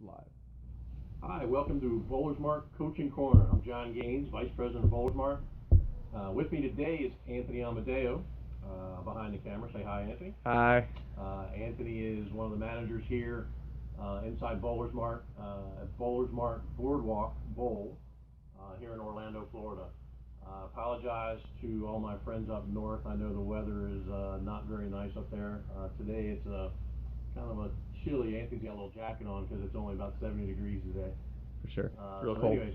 Live. Hi, welcome to BowlersMart Coaching Corner. I'm John Gaines, Vice President of BowlersMart. With me today is Anthony Amadeo, behind the camera. Say hi, Anthony. Hi. Anthony is one of the managers here inside BowlersMart at BowlersMart Boardwalk Bowl here in Orlando, Florida. Apologize to all my friends up north. I know the weather is not very nice up there. Today it's kind of a chilly. Anthony's got a little jacket on because it's only about 70 degrees today. For sure. Real so cold. anyways,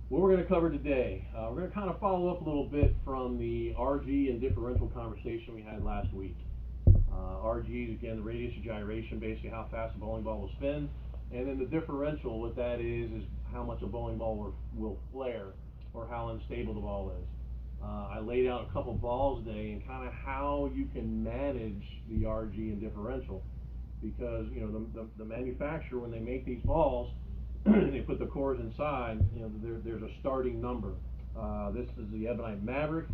what we're going to cover today, we're going to kind of follow up a little bit from the RG and differential conversation we had last week. RG is, again, the radius of gyration, basically how fast a bowling ball will spin. And then the differential, what that is how much a bowling ball will flare or how unstable the ball is. I laid out a couple balls today and kind of how you can manage the RG and differential. Because, you know, the manufacturer, when they make these balls, they put the cores inside, you know, there's a starting number. This is the Ebonite Maverick.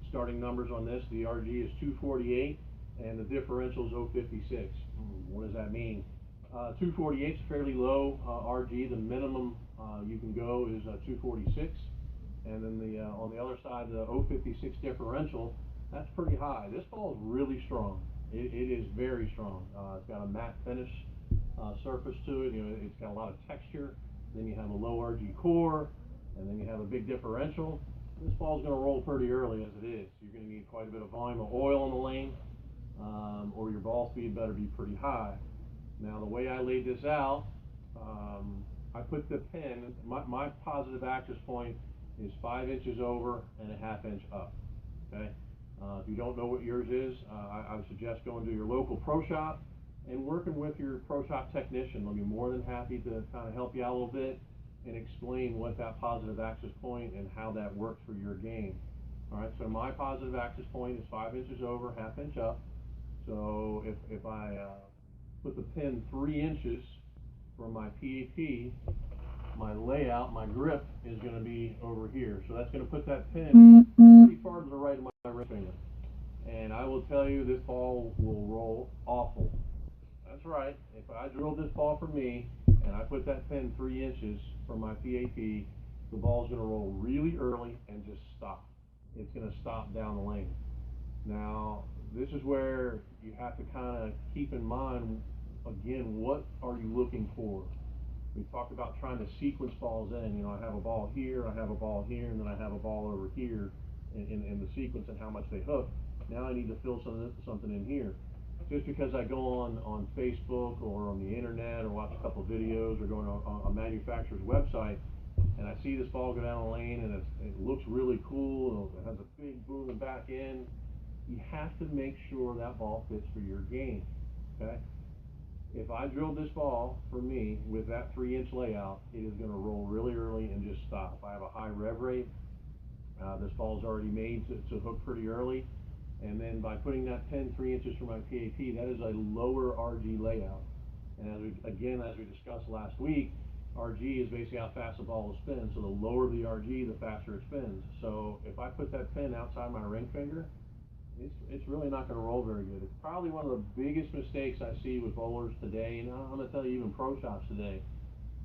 Starting numbers on this, the RG is 248 and the differential is 056. What does that mean? 248 is fairly low RG. The minimum you can go is 246. And then on the other side, the 056 differential, that's pretty high. This ball is really strong. It is very strong. It's got a matte finish surface to it. You know, it's got a lot of texture. Then you have a low RG core, and then you have a big differential. This ball's going to roll pretty early as it is. You're going to need quite a bit of volume of oil in the lane, or your ball speed better be pretty high. Now, the way I laid this out, I put the pin, my positive axis point is 5 inches over and a half inch up. Okay. If you don't know what yours is, I would suggest going to your local pro shop and working with your pro shop technician. They'll be more than happy to kind of help you out a little bit and explain what that positive axis point and how that works for your game. All right, so my positive axis point is 5 inches over, half inch up. So if I put the pin 3 inches from my PAP, my layout, my grip is going to be over here. So that's going to put that pin pretty far to the right of my ring finger. And I will tell you, this ball will roll awful. That's right. If I drilled this ball for me and I put that pin 3 inches from my PAP, the ball's going to roll really early and just stop. It's going to stop down the lane. Now, this is where you have to kind of keep in mind, again, what are you looking for? We talked about trying to sequence balls in. You know, I have a ball here, I have a ball here, and then I have a ball over here in the sequence and how much they hook. Now I need to fill something in here. Just because I go on Facebook or on the internet or watch a couple of videos or go on a manufacturer's website and I see this ball go down the lane and it looks really cool, it has a big boom and back end, you have to make sure that ball fits for your game. Okay? If I drilled this ball for me with that 3 inch layout, it is going to roll really early and just stop. I have a high rev rate. This ball is already made to hook pretty early. And then by putting that pin 3 inches from my PAP, that is a lower RG layout. And as we discussed last week, RG is basically how fast the ball will spin. So the lower the RG, the faster it spins. So if I put that pin outside my ring finger, it's really not going to roll very good. It's probably one of the biggest mistakes I see with bowlers today, and I'm going to tell you even pro shops today.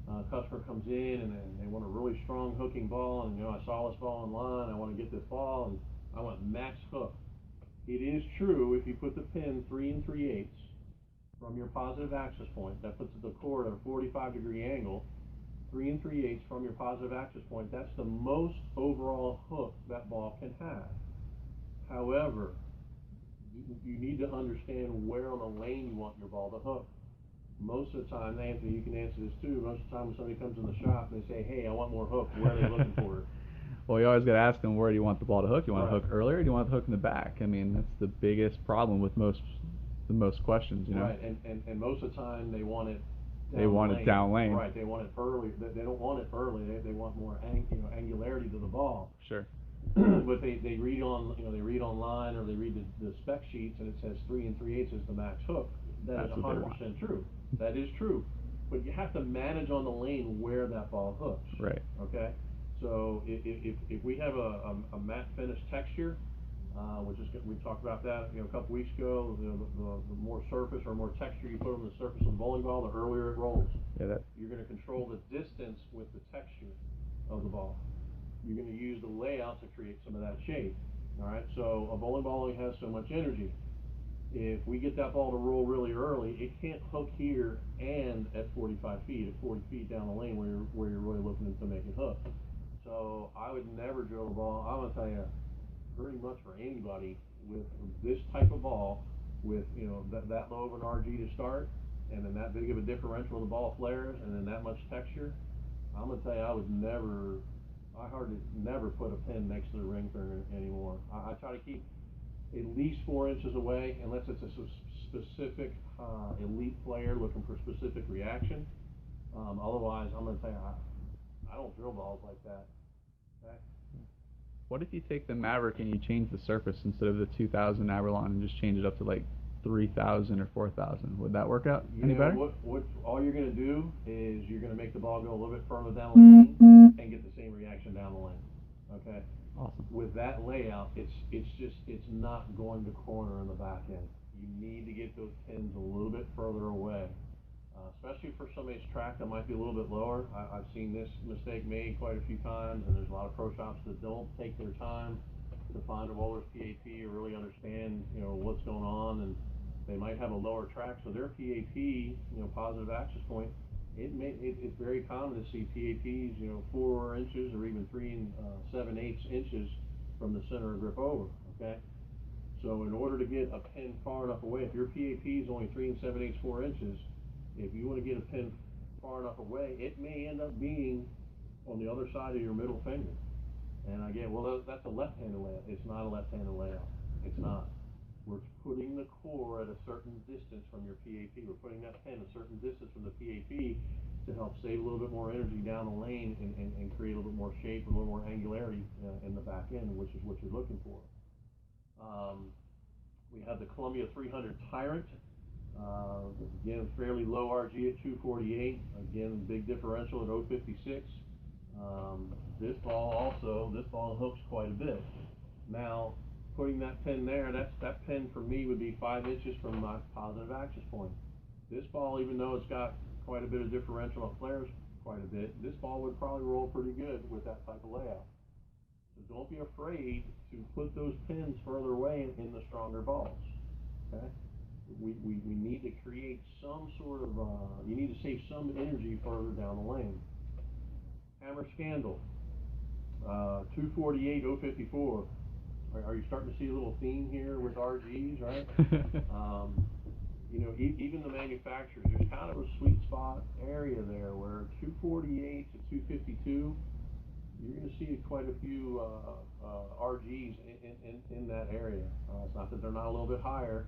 A customer comes in and they want a really strong hooking ball, and you know, I saw this ball online, I want to get this ball, and I want max hook. It is true if you put the pin 3 3/8 from your positive axis point, that puts the core at a 45-degree angle, 3 3/8 from your positive axis point, that's the most overall hook that ball can have. However, you need to understand where on the lane you want your ball to hook. Most of the time, Anthony, you can answer this too, most of the time when somebody comes in the shop and they say, hey, I want more hook, where are they looking for it? Well, you always got to ask them, where do you want the ball to hook? You want Right. to hook earlier, or do you want to hook in the back? I mean, that's the biggest problem with the most questions, you know? Right, and most of the time they want it down They want lane. it down lane. Right, they want it early. They don't want it early. They want more angularity to the ball. Sure. But they read they read online or they read the spec sheets and it says 3 3/8 is the max hook. That is That's what they 100% true. That is true. But you have to manage on the lane where that ball hooks. Right. Okay. So if we have a matte finish texture, which is we talked about that a couple weeks ago. The more surface or more texture you put on the surface of the bowling ball, the earlier it rolls. Yeah, You're going to control the distance with the texture of the ball. You're going to use the layout to create some of that shape. All right, so a bowling ball only has so much energy. If we get that ball to roll really early, it can't hook here and at 45 feet, at 40 feet down the lane where you're really looking to make it hook. So I would never drill the ball. I'm gonna tell you, pretty much for anybody with this type of ball, with that low of an RG to start, and then that big of a differential, the ball flares, and then that much texture. I'm gonna tell you, I hardly never put a pin next to the ring finger anymore. I try to keep at least 4 inches away, unless it's a specific elite player looking for specific reaction. Otherwise, I'm going to tell you, I don't drill balls like that. Okay? What if you take the Maverick and you change the surface instead of the 2000 Averlon and just change it up to like 3000 or 4000? Would that work out any better? What all you're going to do is you're going to make the ball go a little bit further down the lane and get the same reaction down the lane. Okay? Awesome. With that layout, it's not going to corner in the back end. You need to get those pins a little bit further away, especially for somebody's track that might be a little bit lower. I've seen this mistake made quite a few times, and there's a lot of pro shops that don't take their time to find a bowler's PAP or really understand what's going on, and they might have a lower track, so their PAP, positive axis point, it's very common to see PAPs, 4 inches or even 3 7/8 inches from the center of grip over. Okay, so in order to get a pin far enough away, if your PAP is only 3 7/8, 4 inches, if you want to get a pin far enough away, it may end up being on the other side of your middle finger. And again, well, that's a left-handed layout. It's not a left-handed layout. It's not. We're putting the core at a certain distance from your PAP. We're putting that pin a certain distance from the PAP to help save a little bit more energy down the lane and create a little bit more shape, a little more angularity in the back end, which is what you're looking for. We have the Columbia 300 Tyrant. Again, fairly low RG at 248. Again, big differential at 056. This ball hooks quite a bit. Now, putting that pin there, that pin for me would be 5 inches from my positive axis point. This ball, even though it's got quite a bit of differential, it flares quite a bit, this ball would probably roll pretty good with that type of layout. So don't be afraid to put those pins further away in the stronger balls. Okay? We need to create some sort of, you need to save some energy further down the lane. Hammer Scandal, 248, 054. Are you starting to see a little theme here with RGs, right? Even the manufacturers, there's kind of a sweet spot area there where 248 to 252, you're going to see quite a few RGs in that area. It's not that they're not a little bit higher,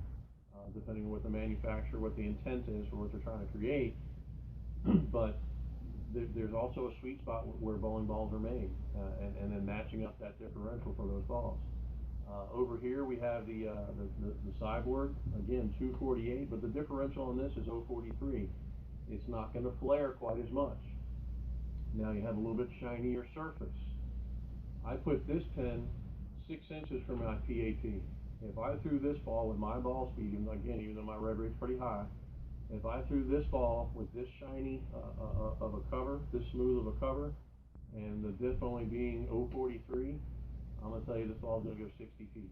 depending on what the manufacturer, what the intent is for what they're trying to create, but there's also a sweet spot where bowling balls are made, and then matching up that differential for those balls. Over here we have the Cyborg, again 248, but the differential on this is 043. It's not going to flare quite as much. Now you have a little bit shinier surface. I put this pin 6 inches from my PAP. If I threw this ball with my ball speed, and again, even though my rev rate's pretty high, if I threw this ball with this shiny of a cover, this smooth of a cover, and the diff only being 043, I'm going to tell you this ball's going to go 60 feet.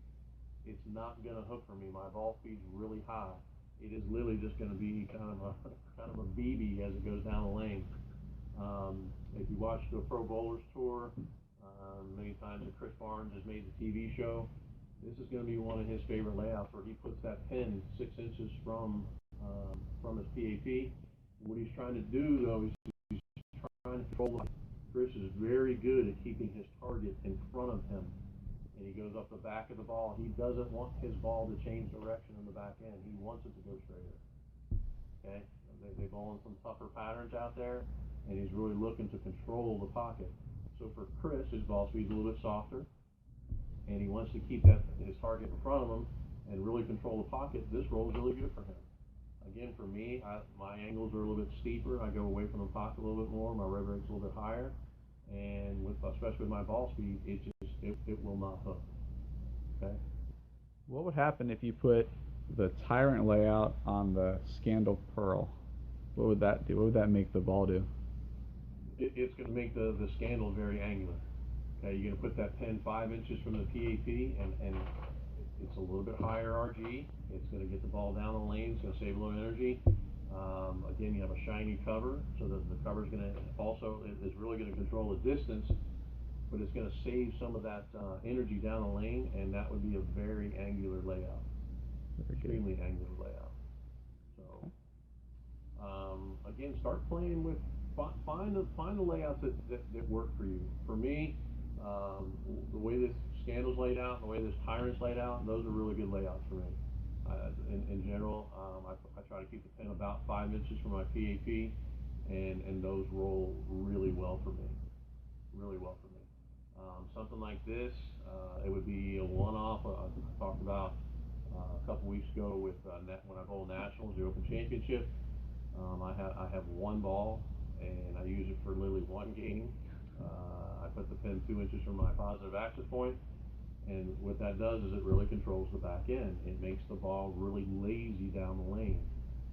It's not going to hook for me. My ball speed's really high. It is literally just going to be kind of a BB as it goes down the lane. If you watch the Pro Bowlers Tour, many times that Chris Barnes has made the TV show, this is going to be one of his favorite layouts where he puts that pin 6 inches from his PAP. What he's trying to do, though, is he's trying to control it. Chris is very good at keeping his target in front of him, and he goes up the back of the ball. He doesn't want his ball to change direction in the back end. He wants it to go straighter. Okay, they bowl in some tougher patterns out there, and he's really looking to control the pocket. So for Chris, his ball speed's a little bit softer, and he wants to keep his target in front of him and really control the pocket. This roll is really good for him. Again, for me, my angles are a little bit steeper. I go away from the pocket a little bit more. My rev rate's a little bit higher, and especially with my ball speed, it will not hook. Okay. What would happen if you put the Tyrant layout on the Scandal Pearl? What would that do? What would that make the ball do? It's going to make the scandal very angular. Okay, you're going to put that pin 5 inches from the PAP, and it's a little bit higher RG. It's going to get the ball down the lane. It's going to save a little energy. Again, you have a shiny cover, so that the cover is going to also is really going to control the distance, but it's going to save some of that energy down the lane, and that would be a very angular layout, extremely angular layout. So again, start playing with find the layouts that work for you. For me, the way this Scandal's laid out and the way this Tyrant's laid out, those are really good layouts for me. In general, I try to keep the pin about 5 inches from my PAP, and those roll really well for me, really well for me. Something like this, it would be a one-off. I talked about a couple weeks ago with when I bowl nationals, the Open Championship. I have one ball, and I use it for literally one game. I put the pin 2 inches from my positive access point, and what that does is it really controls the back end. It makes the ball really lazy down the lane.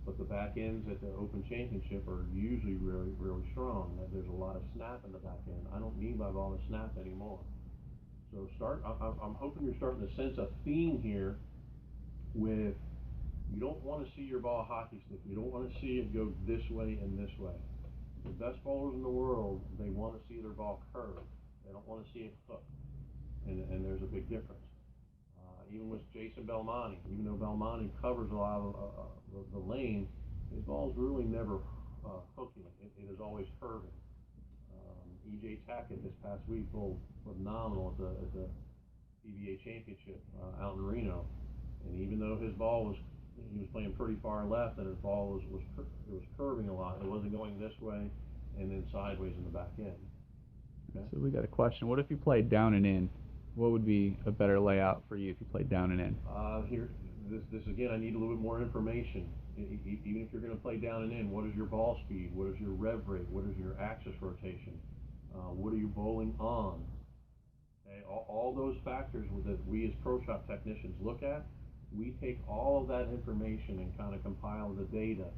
But the back ends at the Open Championship are usually really, really strong. There's a lot of snap in the back end. I don't need my ball to snap anymore. So I'm hoping you're starting to sense a theme here with, you don't want to see your ball hockey stick. You don't want to see it go this way and this way. The best bowlers in the world, they want to see their ball curve. They don't want to see it hook. And there's a big difference. Even with Jason Belmonte, even though Belmonte covers a lot of the lane, his ball's really never hooking. It is always curving. E.J. Tackett this past week bowled phenomenal at the PBA Championship out in Reno, and even though his ball was, he was playing pretty far left, and his ball was curving a lot. It wasn't going this way and then sideways in the back end. Okay. So we got a question. What if you played down and in? What would be a better layout for you if you played down and in? This again, I need a little bit more information. Even if you're going to play down and in, what is your ball speed? What is your rev rate? What is your axis rotation? What are you bowling on? Okay, all those factors that we as pro shop technicians look at, we take all of that information and kind of compile the data,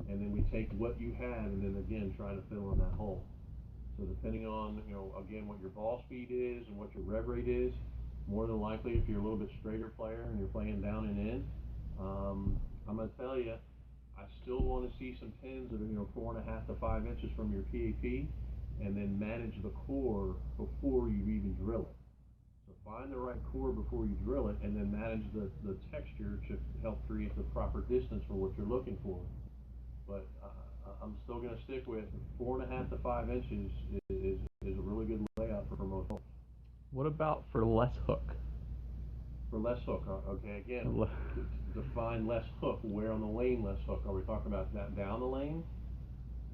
and then we take what you had and then again try to fill in that hole. So depending on, again, what your ball speed is and what your rev rate is, more than likely if you're a little bit straighter player and you're playing down and in, I'm going to tell you, I still want to see some pins that are 4.5 to 5 inches from your PAP, and then manage the core before you even drill it. So find the right core before you drill it, and then manage the texture to help create the proper distance for what you're looking for. But I'm still going to stick with 4.5 to 5 inches is a really good layout for most holes. What about for less hook? For less hook, okay, again, define less hook. Where on the lane less hook? Are we talking about that down the lane?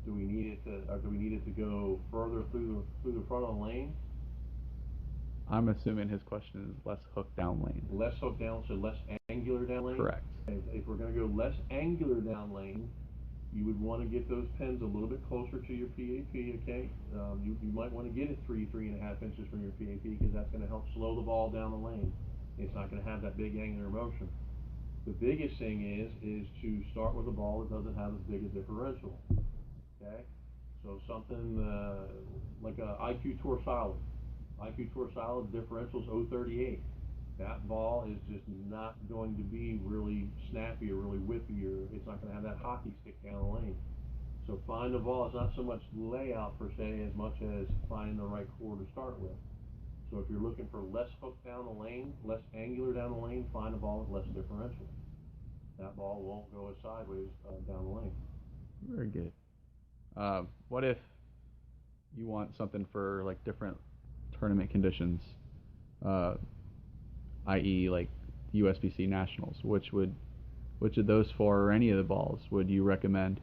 Do we need it to go further through the front of the lane? I'm assuming his question is less hook down lane. Less hook down, so less angular down lane? Correct. If we're going to go less angular down lane, you would want to get those pins a little bit closer to your PAP, okay? You might want to get it 3.5 inches from your PAP, because that's going to help slow the ball down the lane. It's not going to have that big angular motion. The biggest thing is to start with a ball that doesn't have as big a differential, okay? So something like a IQ Tour Solid. IQ Tour Solid differential is 0.38. That ball is just not going to be really snappy or really whippy, or it's not going to have that hockey stick down the lane. So find the ball. It's not so much layout per se as much as finding the right core to start with. So if you're looking for less hook down the lane, less angular down the lane, find a ball with less differential. That ball won't go as sideways down the lane. Very good. What if you want something for like different tournament conditions, i.e. like USBC Nationals? Which of those four or any of the balls would you recommend?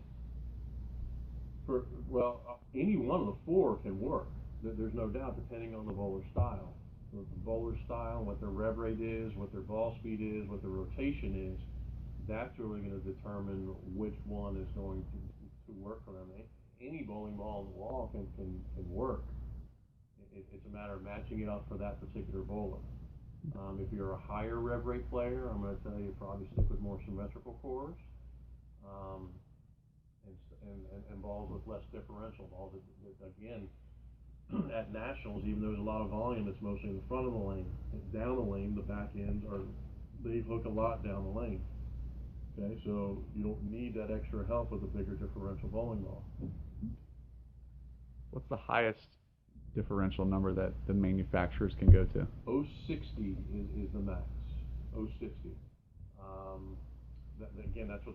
Any one of the four can work. There's no doubt, depending on the bowler style. The bowler style, what their rev rate is, what their ball speed is, what their rotation is, that's really going to determine which one is going to work for them. Any bowling ball on the wall can work. It's a matter of matching it up for that particular bowler. If you're a higher rev rate player, I'm going to tell you probably stick with more symmetrical cores, and balls with less differential balls. Again, at nationals, even though there's a lot of volume, it's mostly in the front of the lane. Down the lane, the back ends are they hook a lot down the lane. Okay, so you don't need that extra help with a bigger differential bowling ball. What's the highest differential number that the manufacturers can go to? 060 is the max. 060. Um, Again, that's what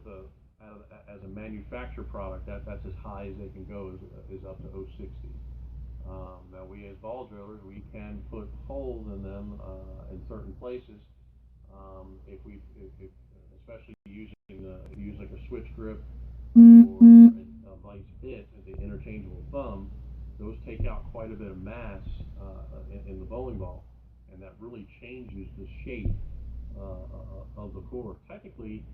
as a manufacturer product, that's as high as they can go is up to 060. Now we as ball drillers, we can put holes in them in certain places. If especially if you use like a switch grip or a vice bit as an interchangeable thumb, those take out quite a bit of mass in the bowling ball, and that really changes the shape of the core. Technically,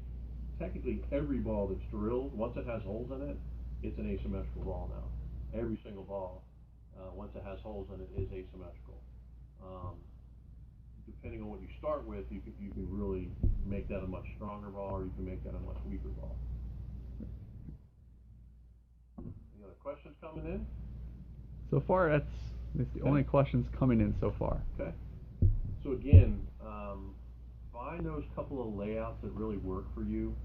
every ball that's drilled, once it has holes in it, it's an asymmetrical ball now. Every single ball, once it has holes in it, is asymmetrical. Um, Depending on what you start with, you can really make that a much stronger ball, or you can make that a much weaker ball. Any other questions coming in? So far, that's the only questions coming in so far. Okay. So again, find those couple of layouts that really work for you.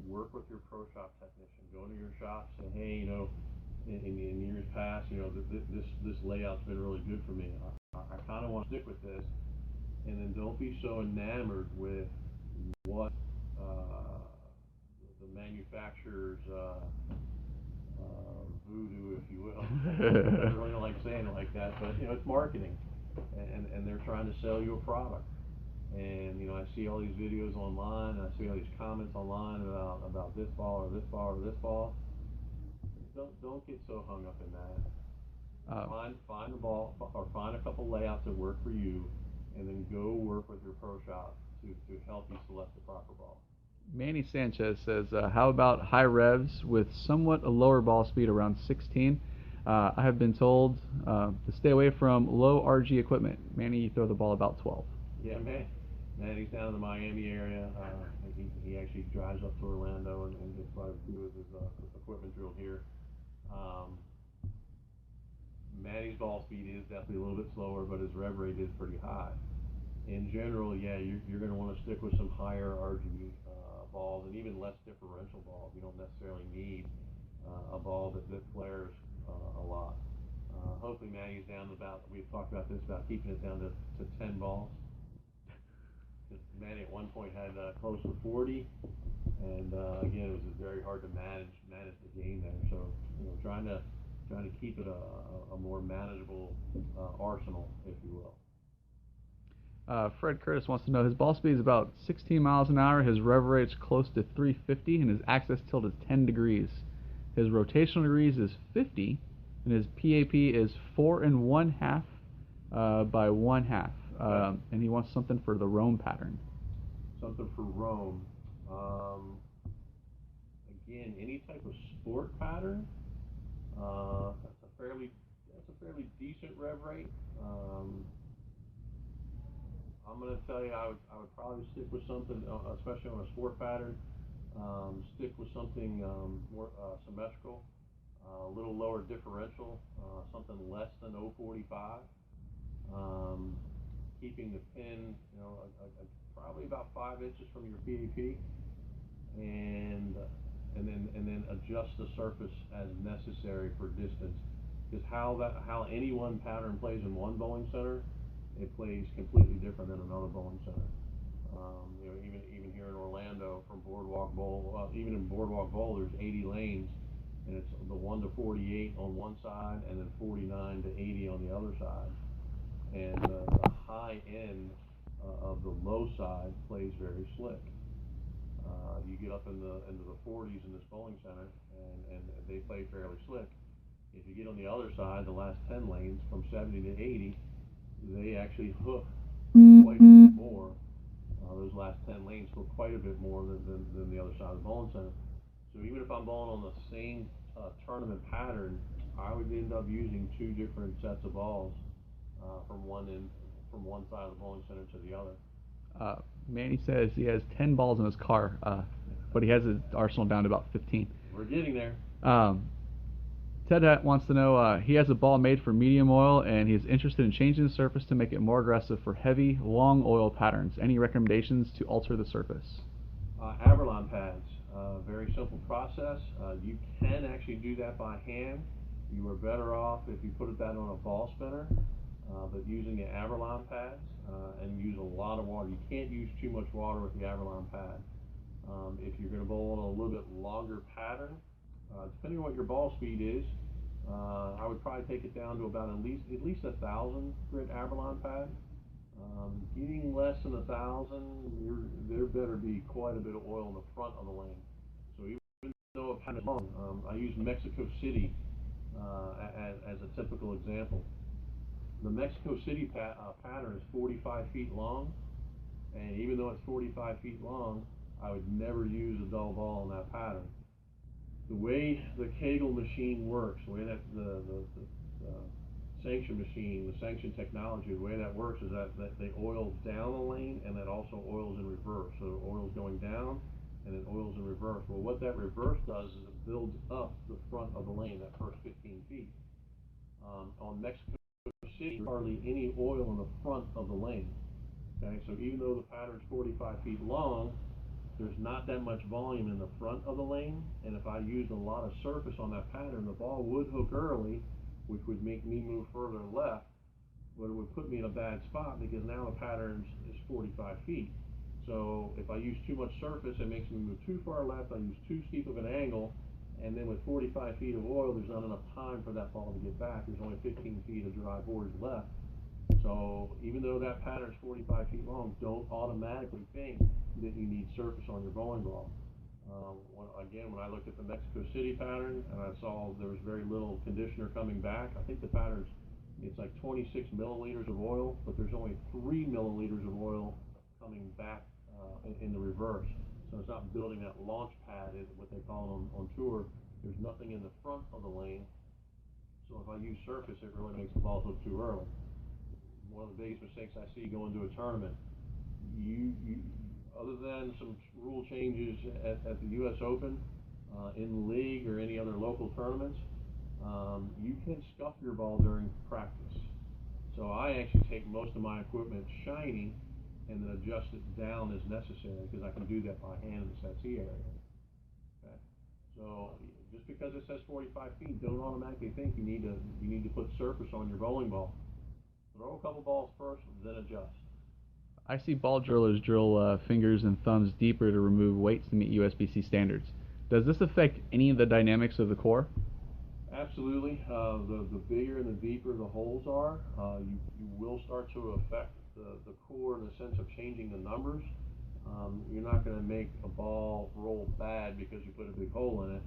Work with your pro shop technician. Go into your shop, say, hey, in years past, this layout's been really good for me. I kind of want to stick with this, and then don't be so enamored with what the manufacturer's voodoo, if you will. I really don't like saying it like that, but it's marketing, and they're trying to sell you a product. And I see all these videos online, and I see all these comments online about this ball or this ball or this ball. Don't get so hung up in that. Find a ball or find a couple layouts that work for you, and then go work with your pro shop to help you select the proper ball. Manny Sanchez says, how about high revs with somewhat a lower ball speed around 16? I have been told to stay away from low RG equipment. Manny, you throw the ball about 12. Yeah, man, he's down in the Miami area. He actually drives up to Orlando and gets quite a few of his equipment drilled here. Manny's ball speed is definitely a little bit slower, but his rev rate is pretty high. In general, yeah, you're going to want to stick with some higher RG balls and even less differential balls. You don't necessarily need a ball that flares a lot. Hopefully Manny's down to we've talked about this, about keeping it down to 10 balls. Manny at one point had close to 40, and again, it was very hard to manage the game there. So trying to keep it a more manageable arsenal, if you will. Fred Curtis wants to know, his ball speed is about 16 miles an hour, his rev rate's close to 350, and his axis tilt is 10 degrees. His rotational degrees is 50, and his PAP is 4 1/2 by 1/2. And he wants something for the roam pattern. Something for roam. Again, any type of sport pattern. That's a fairly decent rev rate. I'm going to tell you, I would probably stick with something, especially on a sport pattern. Stick with something more symmetrical, a little lower differential, something less than 0.45. Keeping the pin, probably about 5 inches from your PAP, and then adjust the surface as necessary for distance. Because how any one pattern plays in one bowling center, it plays completely different than another bowling center. Even here in Orlando, from Boardwalk Bowl, even in Boardwalk Bowl, there's 80 lanes, and it's the 1 to 48 on one side, and then 49 to 80 on the other side. And the high end of the low side plays very slick. You get up into the 40s in this bowling center, and they play fairly slick. If you get on the other side, the last 10 lanes from 70 to 80, they actually hook quite a bit more. Those last 10 lanes hook quite a bit more than the other side of the bowling center. So even if I'm bowling on the same tournament pattern, I would end up using 2 different sets of balls from one side of the bowling center to the other. Manny says he has 10 balls in his car, but he has his arsenal down to about 15. We're getting there. Um, Ted wants to know, he has a ball made for medium oil and he's interested in changing the surface to make it more aggressive for heavy, long oil patterns. Any recommendations to alter the surface? Averlon pads, very simple process. You can actually do that by hand. You are better off if you put that on a ball spinner, but using the Averlon pads and use a lot of water. You can't use too much water with the Averlon pad. If you're going to bowl on a little bit longer pattern, depending on what your ball speed is, I would probably take it down to about at least 1,000 grit Averlon pad. Getting less than 1,000, there better be quite a bit of oil in the front of the lane. So even though a pattern is long, I use Mexico City as a typical example. The Mexico City pattern is 45 feet long, and even though it's 45 feet long, I would never use a dull ball on that pattern. The way the Kegel machine works, the way that the sanction machine, the sanction technology, the way that works is that they oil down the lane and that also oils in reverse. So oil's going down and it oils in reverse. Well, what that reverse does is it builds up the front of the lane, that first 15 feet. On Mexico City, hardly any oil in the front of the lane. Okay, so even though the pattern's 45 feet long, there's not that much volume in the front of the lane, and if I used a lot of surface on that pattern, the ball would hook early, which would make me move further left, but it would put me in a bad spot because now the pattern is 45 feet. So if I use too much surface, it makes me move too far left, I use too steep of an angle, and then with 45 feet of oil, there's not enough time for that ball to get back. There's only 15 feet of dry boards left. So even though that pattern is 45 feet long, don't automatically think that you need surface on your bowling ball. When I looked at the Mexico City pattern and I saw there was very little conditioner coming back, I think the pattern's, it's like 26 milliliters of oil, but there's only 3 milliliters of oil coming back in the reverse. So it's not building that launch pad, is what they call it on tour. There's nothing in the front of the lane. So if I use surface, it really makes the balls look too early. One of the biggest mistakes I see going to a tournament, other than some rule changes at the U.S. Open, in the league or any other local tournaments, you can scuff your ball during practice. So I actually take most of my equipment shiny and then adjust it down as necessary because I can do that by hand in the settee area. Okay? So just because it says 45 feet, don't automatically think you need to put surface on your bowling ball. Throw a couple balls first, then adjust. I see ball drillers drill fingers and thumbs deeper to remove weights to meet USBC standards. Does this affect any of the dynamics of the core? Absolutely. The bigger and the deeper the holes are, you will start to affect the core in the sense of changing the numbers. You're not going to make a ball roll bad because you put a big hole in it.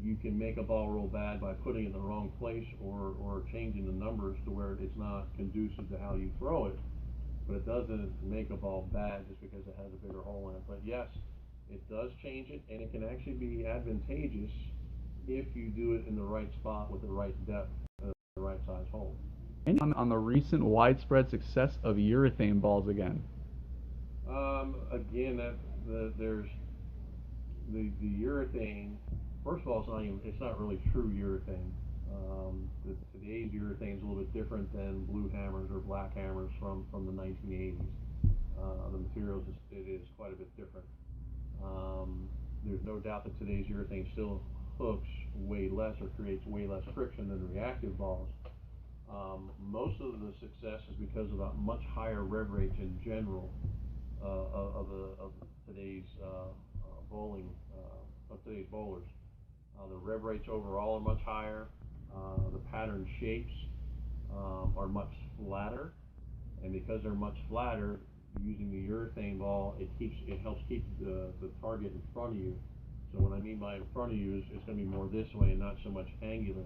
You can make a ball roll bad by putting it in the wrong place or changing the numbers to where it's not conducive to how you throw it. But it doesn't make a ball bad just because it has a bigger hole in it. But yes, it does change it, and it can actually be advantageous if you do it in the right spot with the right depth and the right size hole. Any comment on the recent widespread success of urethane balls again? Again, there's the urethane. First of all, it's not really true urethane. Today's urethane is a little bit different than blue hammers or black hammers from the 1980s. The materials it is quite a bit different. There's no doubt that today's urethane still hooks way less or creates way less friction than reactive balls. Most of the success is because of a much higher rev rates in general of today's today's bowlers. The rev rates overall are much higher. The pattern shapes are much flatter, and because they're much flatter, using the urethane ball, it helps keep the target in front of you. So what I mean by in front of you is it's going to be more this way and not so much angular.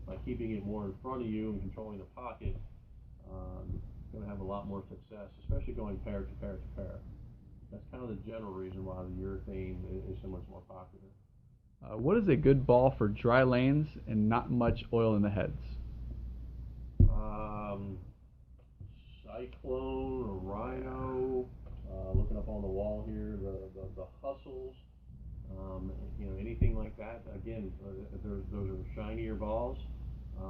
By keeping it more in front of you and controlling the pocket, you're going to have a lot more success, especially going pair to pair to pair. That's kind of the general reason why the urethane is so much more popular. What is a good ball for dry lanes and not much oil in the heads? Cyclone or Rhino. Looking up on the wall here, the Hustles. Anything like that. Again, those are shinier balls, a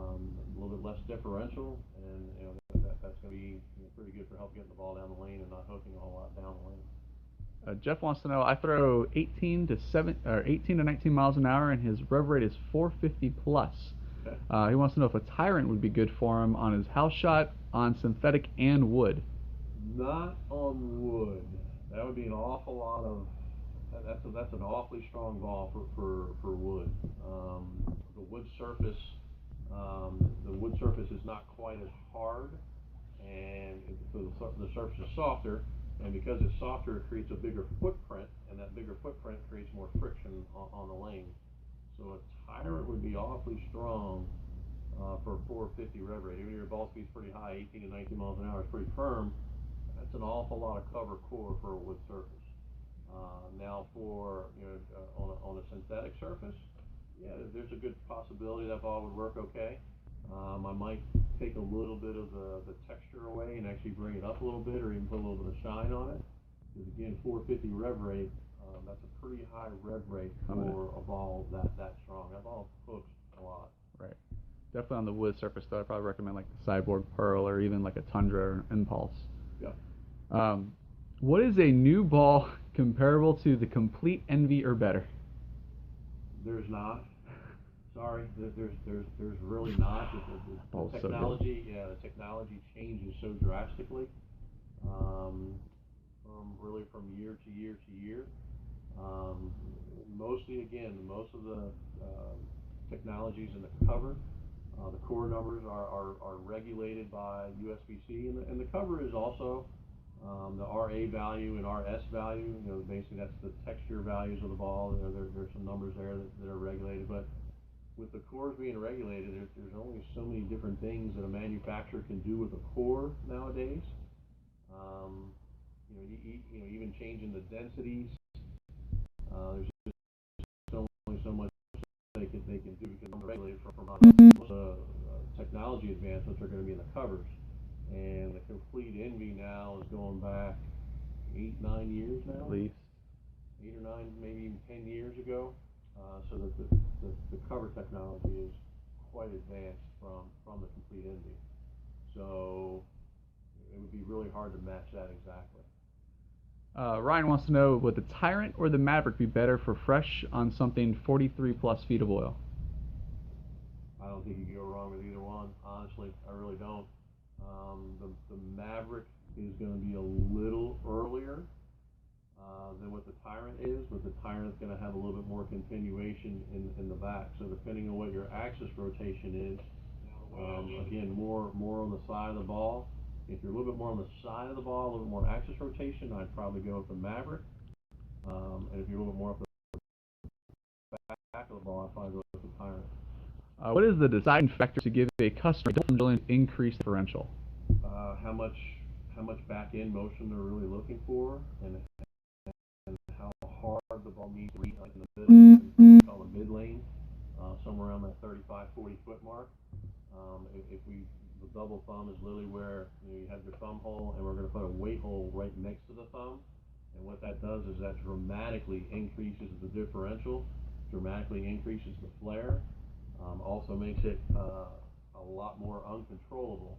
little bit less differential, and that's going to be pretty good for help getting the ball down the lane and not hooking a whole lot down the lane. Jeff wants to know, I throw 18 to 19 miles an hour, and his rev rate is 450 plus. Okay. He wants to know if a Tyrant would be good for him on his house shot, on synthetic, and wood. Not on wood. That would be an awful lot of. That's an awfully strong ball for wood. The wood surface, is not quite as hard, and so the surface is softer. And because it's softer, it creates a bigger footprint, and that bigger footprint creates more friction on the lane. So a Tyrant would be awfully strong for a 450 rev rate. Even if your ball speed's pretty high, 18 to 19 miles an hour is pretty firm. That's an awful lot of cover core for a wood surface. Now for on a synthetic surface, yeah, there's a good possibility that ball would work okay. I might take a little bit of the texture away and actually bring it up a little bit, or even put a little bit of shine on it. Because again, 450 rev rate, that's a pretty high rev rate for a ball that strong. That ball hooks a lot. Right. Definitely on the wood surface, though, I'd probably recommend like the Cyborg Pearl or even like a Tundra or Impulse. Yeah. What is a new ball comparable to the Complete Envy or better? There's not. Sorry, there's really not. The technology, so the technology changes so drastically, from year to year to year. Most of the technologies in the cover, the core numbers are regulated by USBC, and the cover is also the RA value and RS value. Basically that's the texture values of the ball. There's some numbers there that are regulated, but with the cores being regulated, there's only so many different things that a manufacturer can do with a core nowadays. Even changing the densities. There's just only so much they can do because they're regulated from technology advancements are going to be in the covers. And the Complete Envy now is going back 8-9 years now. At least 8 or 9, maybe even 10 years ago. So that the cover technology is quite advanced from the Complete Envy. So it would be really hard to match that exactly. Ryan wants to know, would the Tyrant or the Maverick be better for fresh on something 43 plus feet of oil? I don't think you can go wrong with either one. Honestly, I really don't. The Maverick is going to be a little earlier than what the Tyrant is, but the Tyrant's going to have a little bit more continuation in the back. So depending on what your axis rotation is, again, more on the side of the ball. If you're a little bit more on the side of the ball, a little bit more axis rotation, I'd probably go with the Maverick. And if you're a little bit more up the back of the ball, I'd probably go with the Tyrant. What is the deciding factor to give a customer an increased differential? How much back end motion they're really looking for, and how hard the ball needs to reach in the mid, call the mid lane, somewhere around that 35-40 foot mark. The double thumb is literally where you have your thumb hole, and we're going to put a weight hole right next to the thumb. And what that does is that dramatically increases the differential, dramatically increases the flare, also makes it a lot more uncontrollable.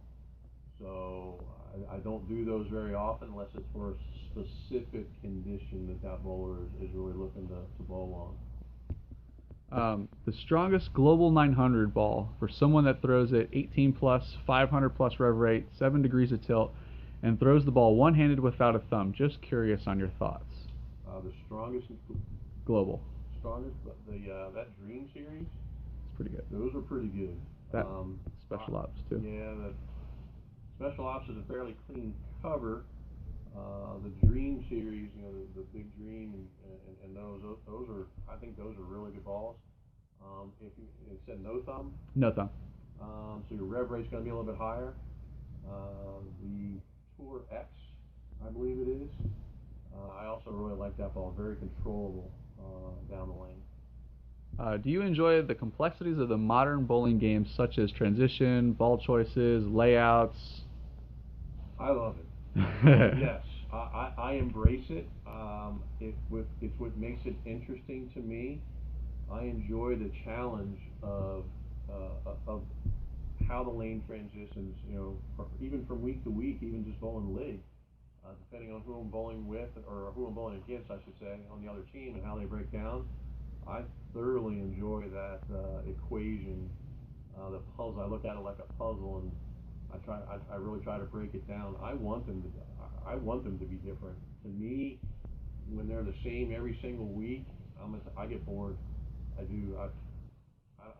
So I don't do those very often unless it's for a specific condition that bowler is really looking to bowl on. The strongest global 900 ball for someone that throws it 18 plus, 500 plus rev rate, 7 degrees of tilt, and throws the ball one-handed without a thumb. Just curious on your thoughts. The strongest global. Strongest, that Dream series. It's pretty good. Those are pretty good. That Special Ops too. Yeah, that Special Ops is a fairly clean cover. The Dream series, the Big Dream and those are, I think those are really good balls. If you said no thumb. No thumb. So your rev rate's going to be a little bit higher. The Tour X, I believe it is. I also really like that ball. Very controllable down the lane. Do you enjoy the complexities of the modern bowling games, such as transition, ball choices, layouts? I love it. Yes, I embrace it. It's what makes it interesting to me. I enjoy the challenge of how the lane transitions, even from week to week, even just bowling the league, depending on who I'm bowling with or who I'm bowling against, I should say, on the other team and how they break down. I thoroughly enjoy that equation, the puzzle. I look at it like a puzzle, and I really try to break it down. I want them to be different. To me, when they're the same every single week, I get bored. I do.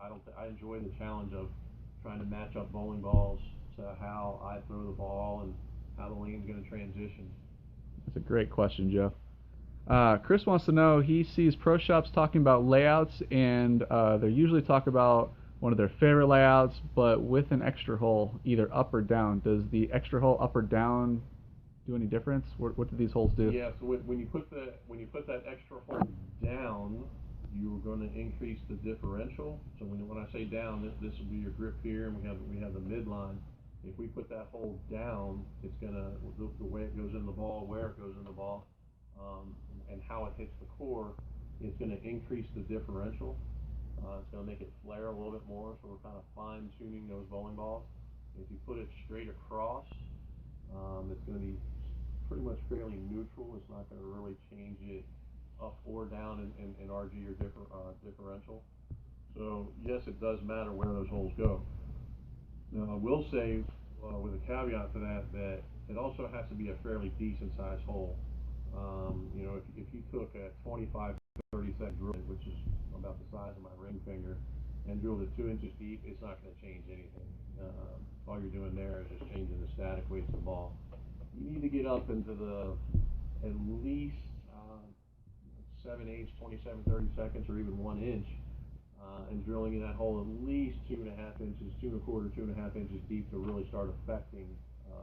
I enjoy the challenge of trying to match up bowling balls to how I throw the ball and how the lane's going to transition. That's a great question, Joe. Chris wants to know, he sees pro shops talking about layouts, and they usually talk about one of their favorite layouts, but with an extra hole, either up or down. Does the extra hole up or down do any difference? What do these holes do? Yeah, so when you put that extra hole down, you're going to increase the differential. So when I say down, this will be your grip here, and we have the midline. If we put that hole down, it's gonna the way it goes in the ball, where it goes in the ball, and how it hits the core, it's going to increase the differential. It's going to make it flare a little bit more, so we're kind of fine tuning those bowling balls. If you put it straight across, it's going to be pretty much fairly neutral. It's not going to really change it up or down in RG or differential. So yes, it does matter where those holes go. Now I will say, with a caveat to that, that it also has to be a fairly decent sized hole. If you took a 25, 30-second drill, which is about the size of my ring finger, and drilled it 2 inches deep, it's not going to change anything. All you're doing there is just changing the static weight of the ball. You need to get up into at least 7/8, 27, 30 seconds, or even 1 inch, and drilling in that hole at least 2.5 inches, 2.25, 2.5 inches deep to really start affecting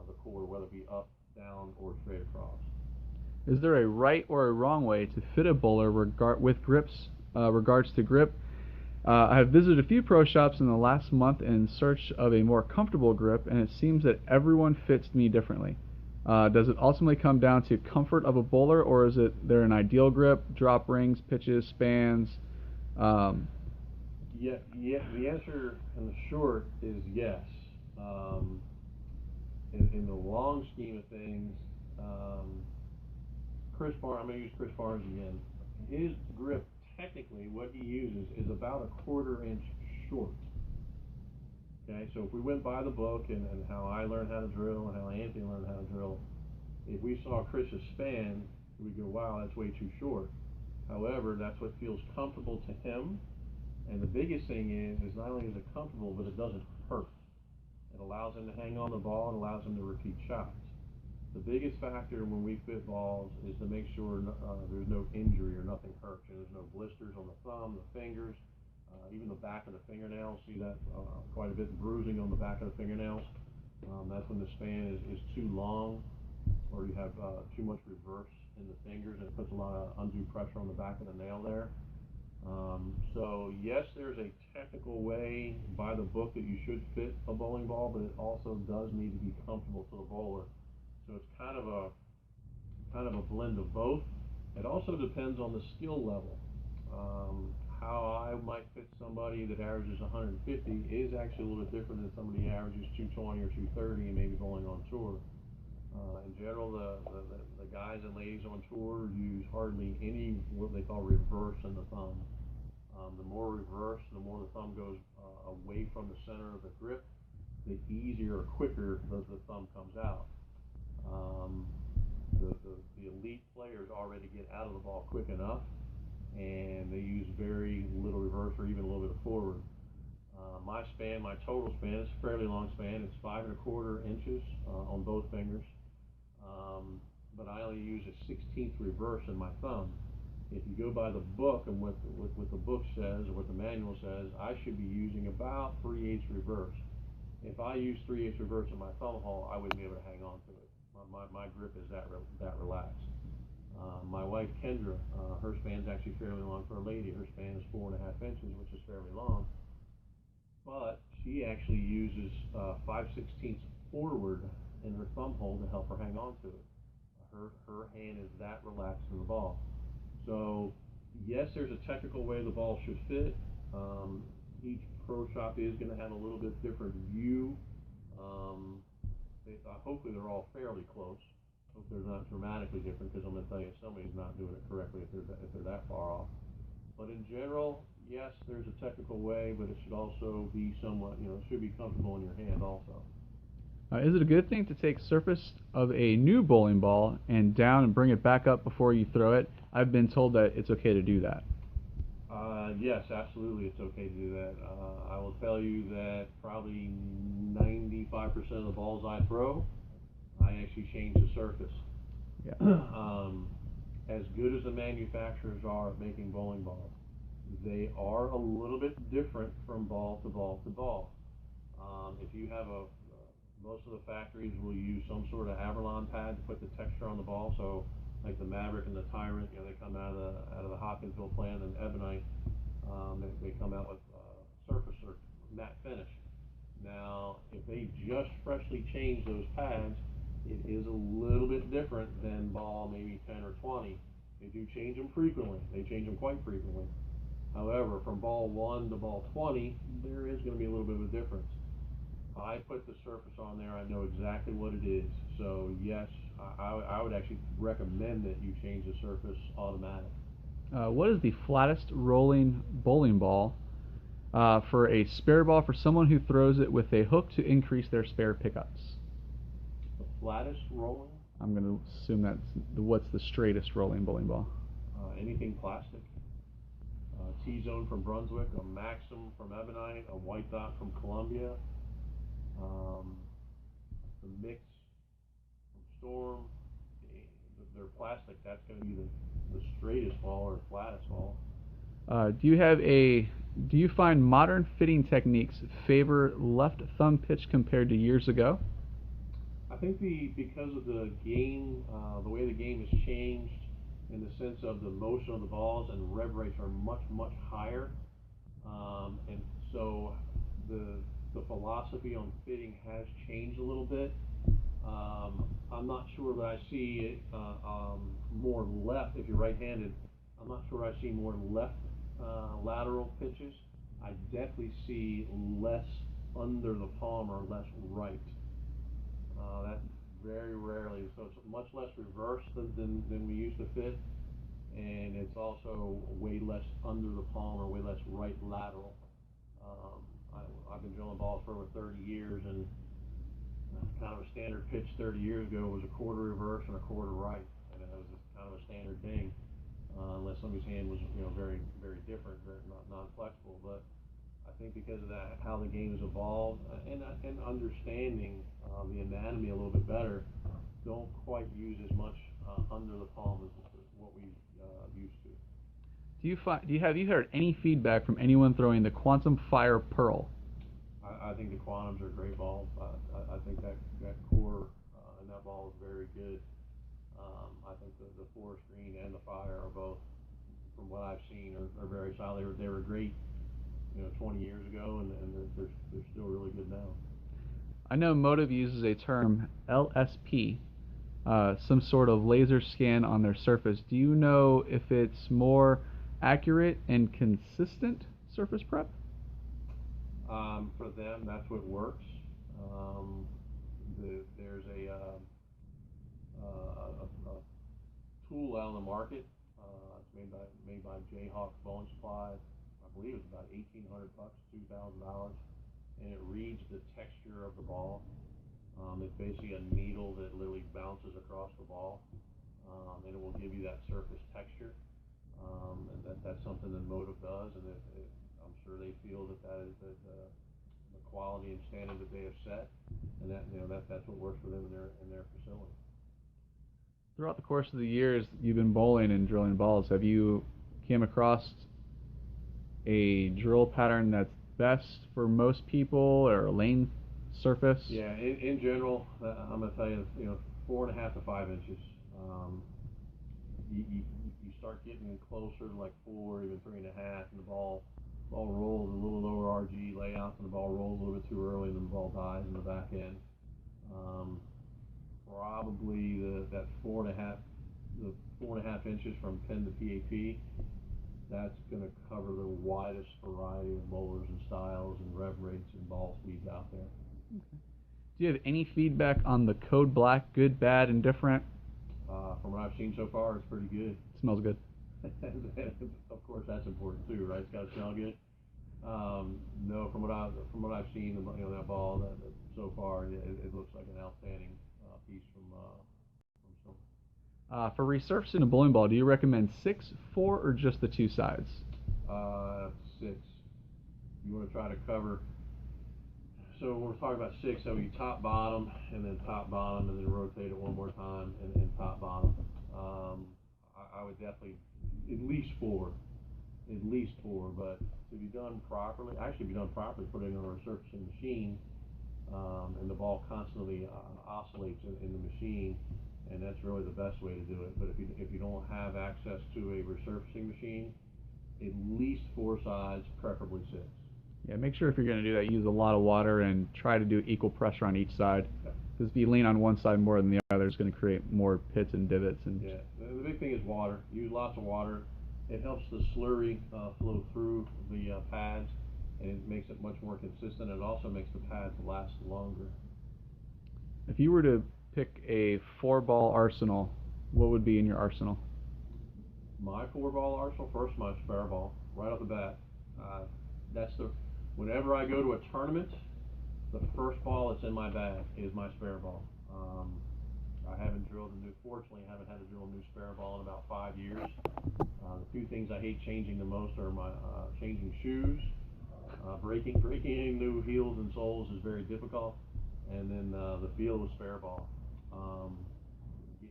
the core, whether it be up, down, or straight across. Is there a right or a wrong way to fit a bowler with regards to grip? I have visited a few pro shops in the last month in search of a more comfortable grip, and it seems that everyone fits me differently. Does it ultimately come down to comfort of a bowler, or is there an ideal grip, drop rings, pitches, spans? Yeah, the answer in the short is yes. In the long scheme of things, I'm going to use Chris Barnes again. His grip, technically, what he uses is about 1/4 inch short. Okay, so if we went by the book and how I learned how to drill and how Anthony learned how to drill, if we saw Chris's span, we'd go, wow, that's way too short. However, that's what feels comfortable to him. And the biggest thing is not only is it comfortable, but it doesn't hurt. It allows him to hang on the ball and allows him to repeat shots. The biggest factor when we fit balls is to make sure there's no injury or nothing hurts. There's no blisters on the thumb, the fingers, even the back of the fingernails. See that quite a bit bruising on the back of the fingernails. That's when the span is too long, or you have too much reverse in the fingers, and it puts a lot of undue pressure on the back of the nail there. So yes, there's a technical way by the book that you should fit a bowling ball, but it also does need to be comfortable to the bowler. So it's kind of a blend of both. It also depends on the skill level. How I might fit somebody that averages 150 is actually a little bit different than somebody who averages 220 or 230 and maybe bowling on tour. In general, the guys and ladies on tour use hardly any what they call reverse in the thumb. The more reverse, the more the thumb goes away from the center of the grip, the easier or quicker the thumb comes out. The elite players already get out of the ball quick enough, and they use very little reverse or even a little bit of forward. My total span is a fairly long span. It's 5.25 inches on both fingers, but I only use a 1/16 reverse in my thumb. If you go by the book and what the book says or what the manual says, I should be using about 3/8 reverse. If I use 3/8 reverse in my thumb hole, I wouldn't be able to hang on to it. My grip is that relaxed. My wife Kendra, her span's actually fairly long for a lady. Her span is 4.5 inches, which is fairly long. But she actually uses 5/16 forward in her thumb hole to help her hang on to it. Her hand is that relaxed in the ball. So yes, there's a technical way the ball should fit. Each pro shop is going to have a little bit different view. Um, hopefully they're all fairly close. Hope they're not dramatically different, because I'm going to tell you somebody's not doing it correctly if they're that far off. But in general, yes, there's a technical way, but it should also be somewhat, it should be comfortable in your hand also. Is it a good thing to take surface of a new bowling ball and down and bring it back up before you throw it? I've been told that it's okay to do that. Yes, absolutely, it's okay to do that. I will tell you that probably 95% of the balls I throw, I actually change the surface. Yeah. As good as the manufacturers are at making bowling balls, they are a little bit different from ball to ball to ball. If you have most of the factories will use some sort of Averlon pad to put the texture on the ball. So, like the Maverick and the Tyrant, they come out of the Hopkinsville plant, and Ebonite, they come out with surface or matte finish. Now, if they just freshly change those pads, it is a little bit different than ball maybe 10 or 20. They do change them frequently. They change them quite frequently. However, from ball 1 to ball 20, there is going to be a little bit of a difference. I put the surface on there. I know exactly what it is. So yes, I would actually recommend that you change the surface automatic. What is the flattest rolling bowling ball for a spare ball for someone who throws it with a hook to increase their spare pickups? The flattest rolling? I'm going to assume that's what's the straightest rolling bowling ball? Anything plastic. T-Zone from Brunswick, a Maxim from Ebonite, a White Dot from Columbia, the Mix from Storm. They're plastic. That's going to be the straightest ball or flattest ball. Do you find modern fitting techniques favor left thumb pitch compared to years ago? I think because of the game, the way the game has changed in the sense of the motion of the balls, and rev rates are much higher, and so the philosophy on fitting has changed a little bit. I'm not sure that I see it more left if you're right-handed. I'm not sure I see more left lateral pitches. I definitely see less under the palm or less right. That very rarely. So it's much less reverse than we used to fit, and it's also way less under the palm or way less right lateral. I've been drilling balls for over 30 years, and kind of a standard pitch 30 years ago was a quarter reverse and a quarter right, and it was just kind of a standard thing, unless somebody's hand was very different, very non-flexible. But I think because of that, how the game has evolved, and understanding the anatomy a little bit better, don't quite use as much under the palm as what we used to. Have you heard any feedback from anyone throwing the Quantum Fire Pearl? I think the Quantums are great balls. I think that core in that ball is very good. I think the Forest Green and the Fire are both, from what I've seen, are very solid. They were great 20 years ago, and they're still really good now. I know Motive uses a term LSP, some sort of laser scan on their surface. Do you know if it's more accurate and consistent surface prep? For them, that's what works. There's a tool out on the market. It's made by Jayhawk Bowling Supply. I believe it's about $1,800, $2,000, and it reads the texture of the ball. It's basically a needle that literally bounces across the ball, and it will give you that surface texture. And that's something that Motive does, and I'm sure they feel that is the quality and standard that they have set, and that's what works for them in their facility. Throughout the course of the years you've been bowling and drilling balls, have you came across a drill pattern that's best for most people, or a lane surface? Yeah, in general, I'm going to tell you, 4.5 to 5 inches. You start getting closer to like 4, even 3.5, and the ball rolls a little lower RG layouts, and the ball rolls a little bit too early, and the ball dies in the back end. probably the 4.5 inches from pin to PAP. That's going to cover the widest variety of bowlers and styles and rev rates and ball speeds out there. Okay. Do you have any feedback on the Code Black, good, bad, indifferent? From what I've seen so far, it's pretty good. Smells good. Of course, that's important too, right? It's got to smell good. No, from what I've seen, that ball so far, it looks like an outstanding piece from Silver. For resurfacing a bowling ball, do you recommend 6, 4, or just the 2 sides? 6. You want to try to cover. So when we're talking about 6, so you top bottom and then top bottom and then rotate it one more time and top bottom. I would definitely at least 4, but to be done properly, put it in a resurfacing machine, and the ball constantly oscillates in the machine, and that's really the best way to do it. But if you don't have access to a resurfacing machine, at least 4 sides, preferably 6. Yeah, make sure if you're going to do that, use a lot of water and try to do equal pressure on each side. Because if you lean on one side more than the other, it's going to create more pits and divots. Yeah, the big thing is water. Use lots of water. It helps the slurry flow through the pads, and it makes it much more consistent. It also makes the pads last longer. If you were to pick a 4-ball arsenal, what would be in your arsenal? My 4-ball arsenal, first my spare ball, right off the bat. Whenever I go to a tournament, the first ball that's in my bag is my spare ball. Fortunately, I haven't had to drill a new spare ball in about 5 years. The 2 things I hate changing the most are my changing shoes. Breaking new heels and soles is very difficult, and then the feel of the spare ball.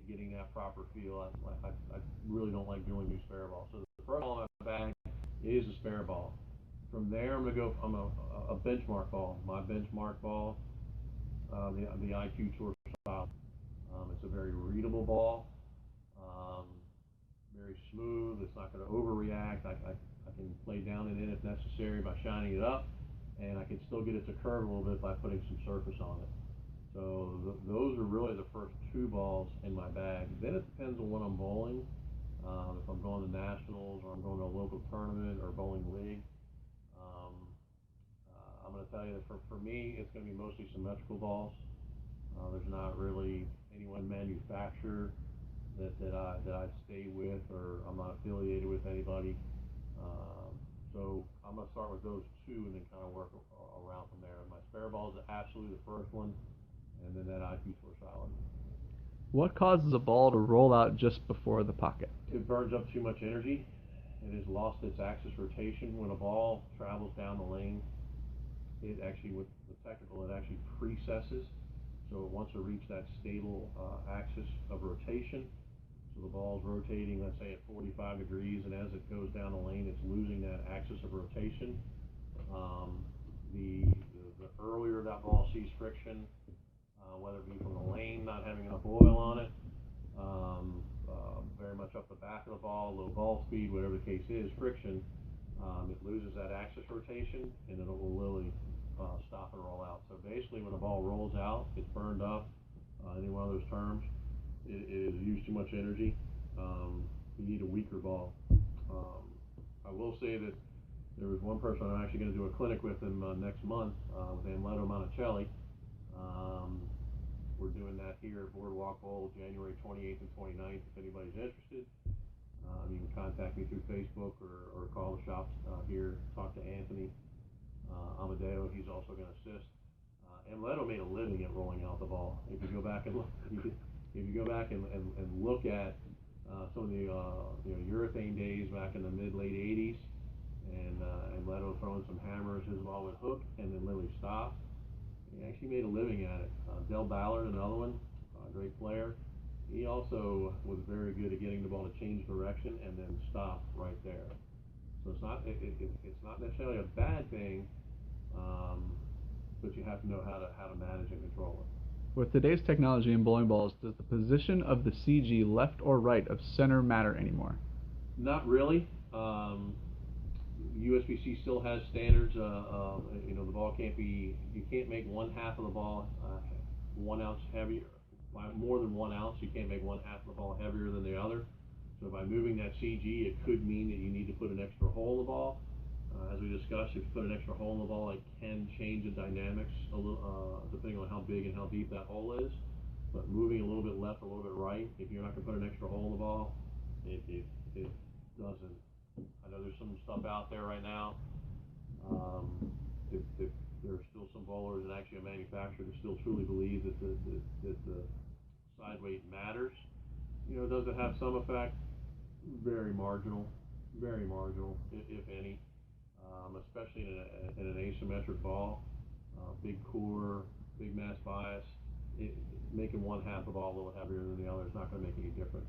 Getting that proper feel, I really don't like drilling new spare balls. So the first ball in my bag is a spare ball. From there, I'm a benchmark ball. My benchmark ball, the IQ Tour style. It's a very readable ball, very smooth. It's not going to overreact. I can play down and in if necessary by shining it up, and I can still get it to curve a little bit by putting some surface on it. So those are really the first 2 balls in my bag. Then it depends on what I'm bowling. If I'm going to nationals or I'm going to a local tournament or bowling league. I'm going to tell you that for me, it's going to be mostly symmetrical balls. There's not really any one manufacturer that I stay with, or I'm not affiliated with anybody. So I'm going to start with those 2 and then kind of work around from there. My spare ball is absolutely the first one, and then that IQ Tour style. What causes a ball to roll out just before the pocket? It burns up too much energy. It has lost its axis rotation. When a ball travels down the lane, it actually precesses. So it wants to reach that stable axis of rotation. So the ball's rotating, let's say at 45 degrees, and as it goes down the lane, it's losing that axis of rotation. The earlier that ball sees friction, whether it be from the lane not having enough oil on it, very much up the back of the ball, low ball speed, whatever the case is, friction, it loses that axis rotation, and it will literally stop and roll out. So basically, when a ball rolls out, it's burned up. Any one of those terms, it has used too much energy. You need a weaker ball. I will say that there was one person I'm actually going to do a clinic with him next month with Amleto Monticelli. We're doing that here at Boardwalk Bowl, January 28th and 29th. If anybody's interested, you can contact me through Facebook or call the shops here. Talk to Anthony Amadeo. He's also going to assist. Amleto made a living at rolling out the ball. If you go back and look, look at some of the urethane days back in the mid-late 80s, and Amleto throwing some hammers, his ball would hook and then literally stop. He actually made a living at it. Del Ballard, another one, great player. He also was very good at getting the ball to change direction and then stop right there. So it's not necessarily a bad thing, but you have to know how to manage and control it. With today's technology in bowling balls, does the position of the CG left or right of center matter anymore? Not really. USBC still has standards. The ball you can't make one half of the ball 1 ounce heavier, by more than 1 ounce. You can't make one half of the ball heavier than the other. So by moving that CG, it could mean that you need to put an extra hole in the ball. As we discussed, if you put an extra hole in the ball, it can change the dynamics a little, depending on how big and how deep that hole is. But moving a little bit left, a little bit right, if you're not going to put an extra hole in the ball, it doesn't. I know there's some stuff out there right now. If there are still some bowlers and actually a manufacturer that still truly believe that the side weight matters. You know, does it have some effect? Very marginal, if any. Especially in an asymmetric ball, big core, big mass bias. Making one half the ball a little heavier than the other is not going to make any difference.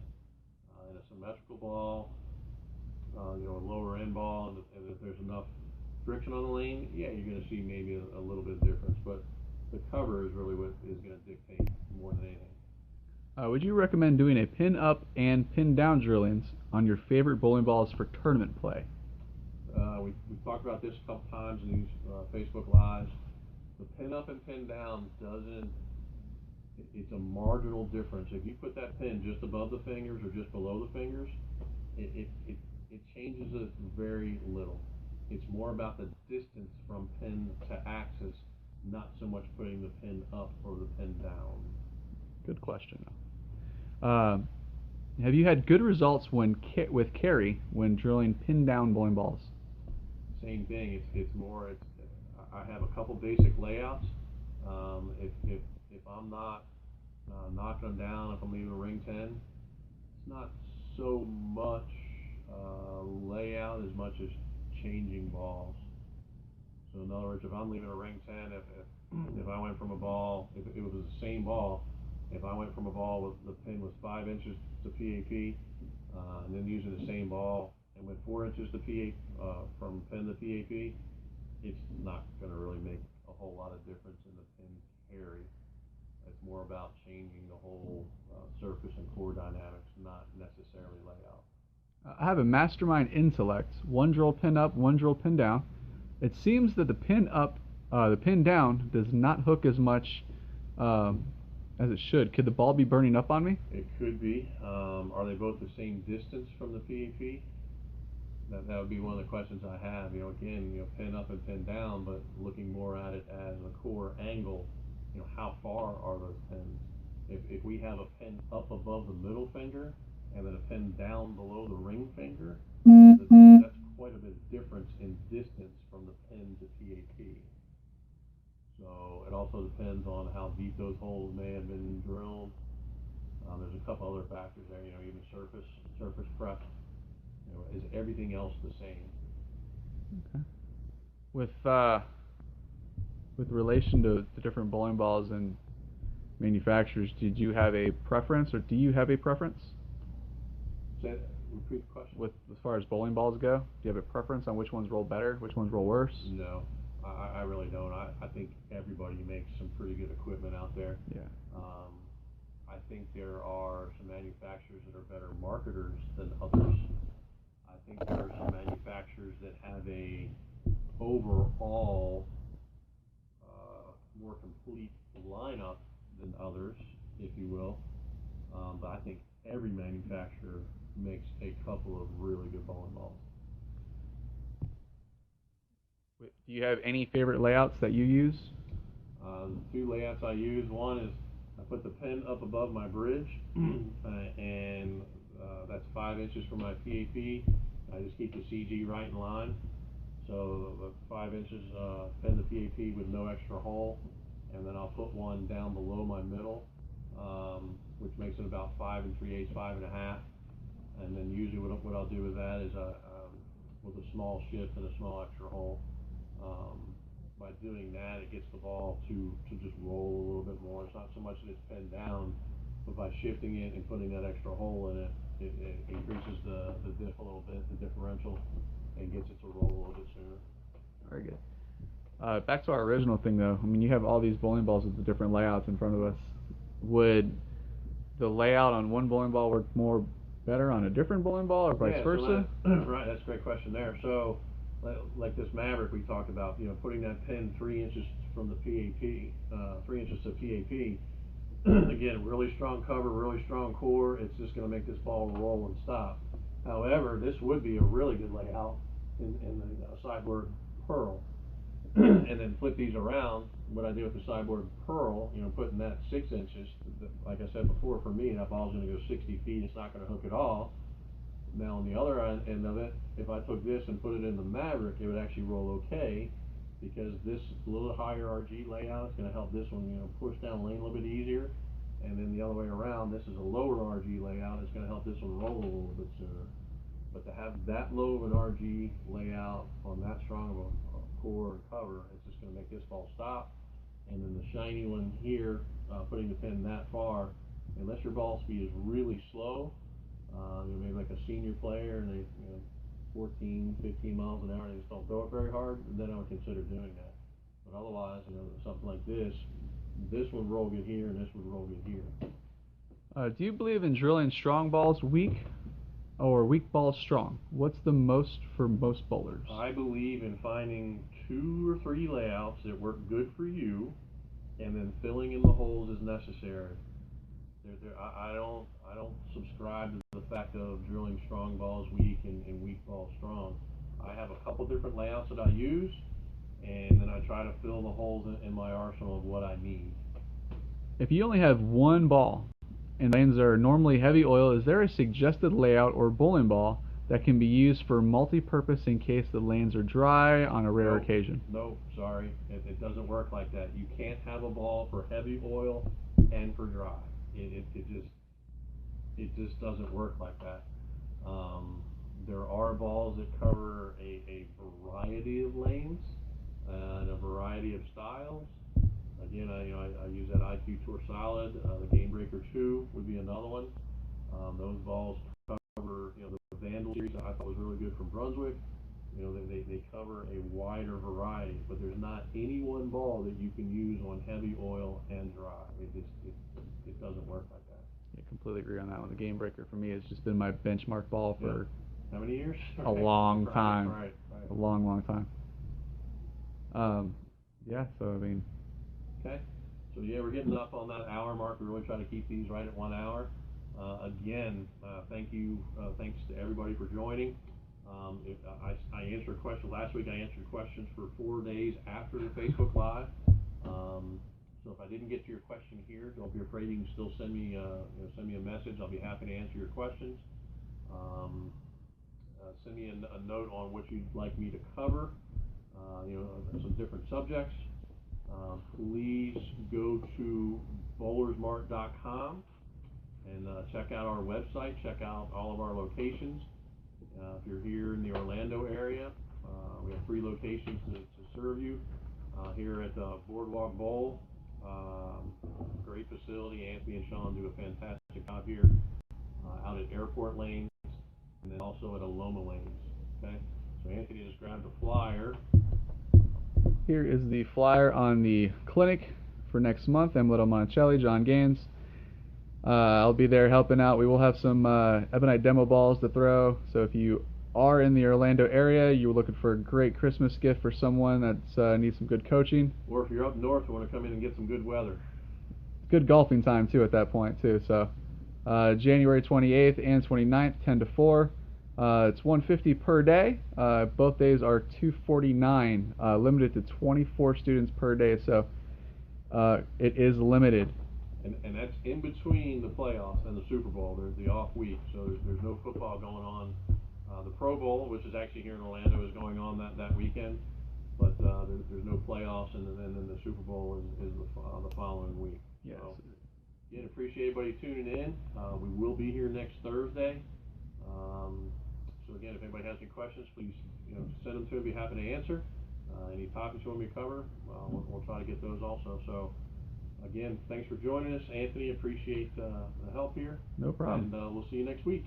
In a symmetrical ball, you know, a lower end ball, and if there's enough friction on the lane, yeah, you're going to see maybe a little bit of difference. But the cover is really what is going to dictate more than anything. Would you recommend doing a pin up and pin down drillings on your favorite bowling balls for tournament play? We've talked about this a couple times in these Facebook Lives. The pin up and pin down it's a marginal difference. If you put that pin just above the fingers or just below the fingers, it changes it very little. It's more about the distance from pin to axis, not so much putting the pin up or the pin down. Good question. Have you had good results with carry when drilling pin down bowling balls? Same thing. I have a couple basic layouts. If I'm not knocking them down, if I'm leaving a ring 10, it's not so much layout as much as changing balls. So in other words, if I'm leaving a ring 10, if I went from a ball, if it was the same ball, if I went from a ball with the pin was 5 inches to PAP, and then using the same ball and went 4 inches to PAP, from pin to PAP, it's not going to really make a whole lot of difference in the pin carry. It's more about changing the whole surface and core dynamics, not necessarily layout. I have a Mastermind Intellect, one drill pin up, one drill pin down. It seems that the pin down does not hook as much as it should. Could the ball be burning up on me? It could be. Are they both the same distance from the PAP? That would be one of the questions I have. You know, again, you know, pin up and pin down, but looking more at it as a core angle. You know, how far are those pins? If we have a pin up above the middle finger and then a pin down below the ring finger, that's quite a bit of difference in distance from the pin to PAP. So it also depends on how deep those holes may have been drilled. There's a couple other factors there. You know, even surface prep. You know, is everything else the same? Okay. With relation to the different bowling balls and manufacturers, did you have a preference, or do you have a preference? Repeat the question. As far as bowling balls go, do you have a preference on which ones roll better, which ones roll worse? No, I really don't. I think everybody makes some pretty good equipment out there. Yeah. I think there are some manufacturers that are better marketers than others. I think there are some manufacturers that have a overall more complete lineup than others, if you will. But I think every manufacturer makes a couple of really good bowling balls. Do you have any favorite layouts that you use? The two layouts I use, one is I put the pin up above my bridge, and that's 5 inches from my PAP. I just keep the CG right in line. So 5 inches pin the PAP with no extra hole, and then I'll put one down below my middle, which makes it about 5 3/8, 5 1/2. And then usually what I'll do with that is with a small shift and a small extra hole. By doing that, it gets the ball to just roll a little bit more. It's not so much that it's pinned down, but by shifting it and putting that extra hole in it, it increases the diff a little bit, the differential, and gets it to roll a little bit sooner. Very good. Back to our original thing, though. I mean, you have all these bowling balls with the different layouts in front of us. Would the layout on one bowling ball work better on a different bowling ball, or vice versa? Right, that's a great question there. So, like this Maverick we talked about, you know, putting that pin 3 inches from the PAP, 3 inches to PAP, again, really strong cover, really strong core. It's just going to make this ball roll and stop. However, this would be a really good layout in the sideboard pearl. And then flip these around. What I do with the sideboard pearl, putting that 6 inches, like I said before, for me, that ball's going to go 60 feet. It's not going to hook at all. Now, on the other end of it, if I took this and put it in the Maverick, it would actually roll okay, because this little higher RG layout is going to help this one, push down the lane a little bit easier. And then the other way around, this is a lower RG layout. It's going to help this one roll a little bit sooner. But to have that low of an RG layout on that strong of a core and cover, it's just going to make this ball stop. And then the shiny one here, putting the pin that far, unless your ball speed is really slow, maybe like a senior player and they, 14, 15 miles an hour, they just don't throw it very hard, then I would consider doing that. But otherwise, something like this would roll good here and this would roll good here. Do you believe in drilling strong balls weak or weak balls strong? What's the most for most bowlers? I believe in finding 2 or 3 layouts that work good for you, and then filling in the holes as necessary. I don't subscribe to the fact of drilling strong balls weak and weak balls strong. I have a couple different layouts that I use, and then I try to fill the holes in my arsenal of what I need. If you only have one ball and lanes are normally heavy oil, is there a suggested layout or bowling ball that can be used for multi-purpose in case the lanes are dry on a rare occasion? No, sorry. It doesn't work like that. You can't have a ball for heavy oil and for dry. It just doesn't work like that. There are balls that cover a variety of lanes and a variety of styles. Again, I use that IQ Tour Solid. The Game Breaker 2 would be another one. Those balls cover, the Vandal series I thought was really good from Brunswick. They cover a wider variety, but there's not any one ball that you can use on heavy oil and dry. It doesn't work like that. Yeah, completely agree on that one. The Game Breaker for me has just been my benchmark ball for how many years? A long time. Right. A long time. Yeah, so I mean. Okay. So yeah, we're getting up on that hour mark. We really try to keep these right at 1 hour. Again, thanks to everybody for joining. I answered questions last week. I answered questions for 4 days after the Facebook Live. So if I didn't get to your question here, don't be afraid. You can still send me a message. I'll be happy to answer your questions. Send me a note on what you'd like me to cover. Some different subjects. Please go to BowlersMart.com and check out our website. Check out all of our locations. If you're here in the Orlando area, we have 3 locations to serve you. Here at Boardwalk Bowl, great facility. Anthony and Sean do a fantastic job here. Out at Airport Lanes, and then also at Aloma Lanes. Okay, so Anthony just grabbed a flyer. Here is the flyer on the clinic for next month. Emilio Monticelli, John Gaines. I'll be there helping out. We will have some Ebonite demo balls to throw. So if you are in the Orlando area, you're looking for a great Christmas gift for someone that needs some good coaching. Or if you're up north and want to come in and get some good weather. Good golfing time, too, at that point, too. So January 28th and 29th, 10 to 4. It's $150 per day. Both days are $249, limited to 24 students per day. So it is limited. And that's in between the playoffs and the Super Bowl. There's the off week, so there's no football going on. The Pro Bowl, which is actually here in Orlando, is going on that weekend, but there's no playoffs, and then the Super Bowl is the following week. Yes. So, again, appreciate everybody tuning in. We will be here next Thursday. So again, if anybody has any questions, please send them to me. Be happy to answer. Any topics you want me to cover, we'll try to get those also. So. Again, thanks for joining us. Anthony, appreciate the help here. No problem. And we'll see you next week.